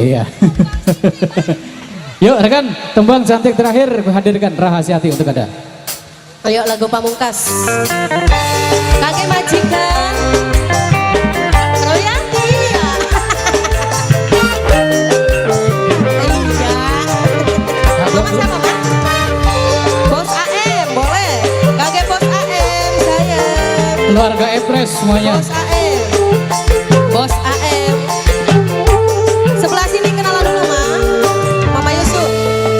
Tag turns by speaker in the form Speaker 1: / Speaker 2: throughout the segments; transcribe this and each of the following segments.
Speaker 1: Iya. Yuk rekan, tembang cantik terakhir hadirkan Rahasiati untuk Anda.
Speaker 2: Ayo lagu pamungkas. Kakek majikan. Royanti ya. Iya. Mama siapa, Mak? Bos AM, boleh. Kakek Bos AM, sayang.
Speaker 1: Keluarga Epres semuanya.
Speaker 2: Bos AM. Bos AM. Sebelah sini kenalan dulu, Ma. Mama Yusuf.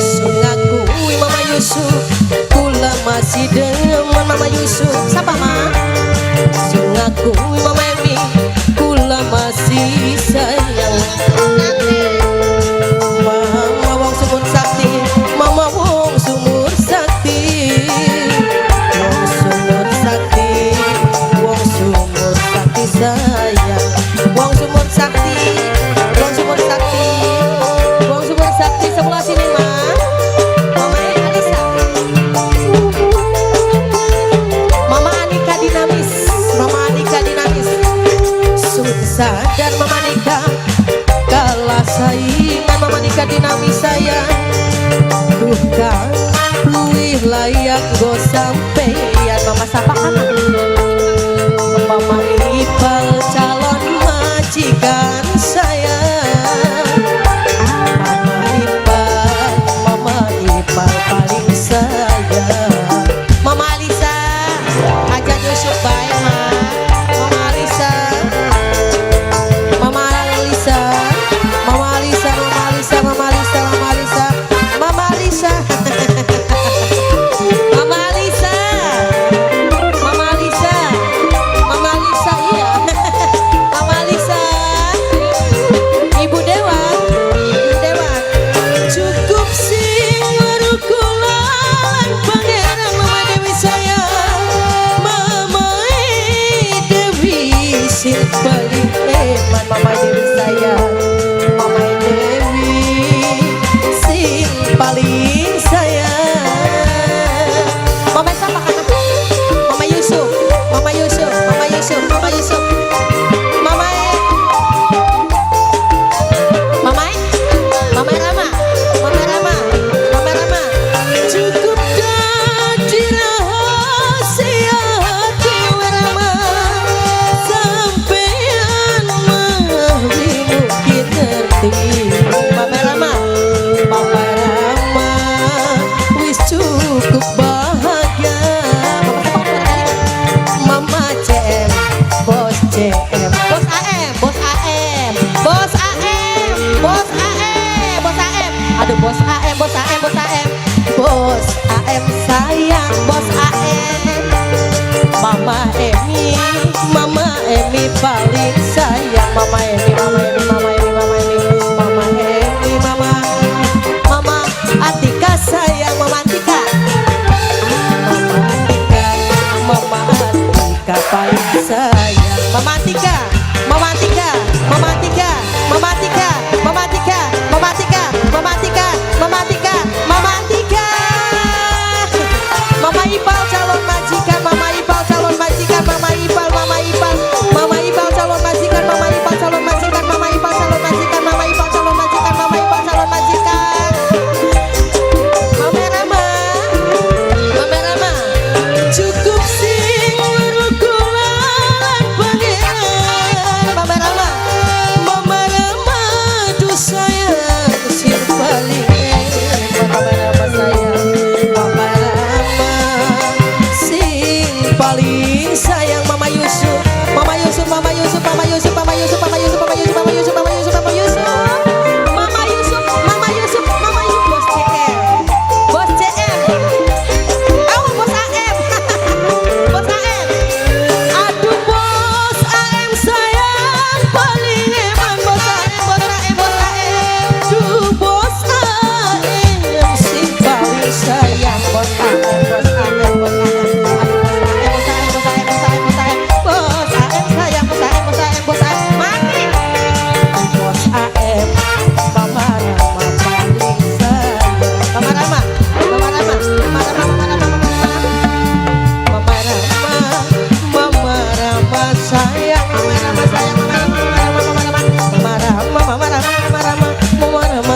Speaker 2: Sungakui Mama Yusuf. Kula masih demen Mama Yusuf. Siapa, Ma? Sungakui Mama Emi. Kula masih sayang. Mama wong sumur sakti. Mama wong sumur sakti. Wong sumur sakti. Wong sumur sakti sayang. Wong sumur sakti. Wong sumur sakti. Wong sumur sakti sebelah sini, Ma. Mama Alisa. Mama Anika dinamis. Mama Anika dinamis. Sadar Mama Anika kalah saingan. Mama Anika dinamis sayang. Bukan luwih layak go sampeyan. Mama sapa anak. Mama Ipal calon majikan saya. Mama Ipal paling sayang. Mama Alisa, aja Yusuf baik, Ma. Mama Alisa, Mama Alisa, Mama Alisa, Mama Alisa, Mama Alisa, Mama Alisa, Mama Alisa. Mama Alisa, Mama Alisa, Mama Alisa, iya. Mama Alisa, Ibu Dewan, Ibu Dewan. Cukup sing merukulan pangeran Mama Dewi sayang. Mama Dewi sing paling eman. Mama Dewi sayang. Mama Dewi sing paling sayang. Mama siapa anak? Mama Yusuf, Mama Yusuf, Mama Yusuf, Mama Yusuf. Mama Mama Mama Rama, Mama Rama, Mama Rama. Cukup dadi rahasia hati Rama. Sampean mahli mungkin ngerti. Mama Rama, Mama Rama. Wis cukup bahagia. Mama CM, Bos CM, Bos AM, Bos AM, Bos AM, Bos AM, Bos AM. Aduh Bos AM, Bos AM, Bos AM, Bos AM sayang, Bos AM. Mama Emi, Mama Emi paling sayang. Mama Emi, Mama Emi, Mama Emi, Mama Emi, Mama Emi, Mama, Mama Atika sayang, Mama Atika. Mama Atika, Mama Atika paling sayang. Mama Atika, Mama Atika, Mama Atika, Mama Atika, Mama Atika, Mama Atika, Mama Atika, Mama Atika, Mama Atika. Mama Ipal calon majikan, Mama Ipal calon majikan, Mama Ipal, Mama Ipal, Mama Ipal calon majikan, Mama Ipal calon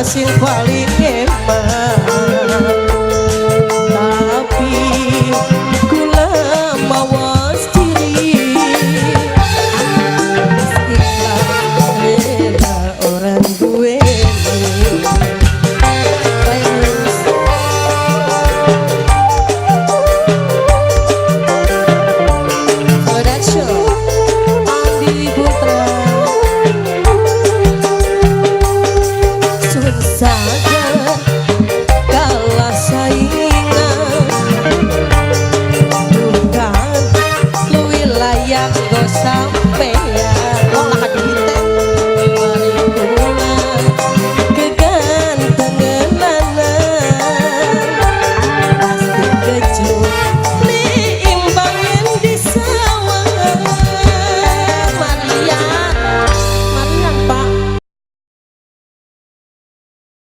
Speaker 2: sing paling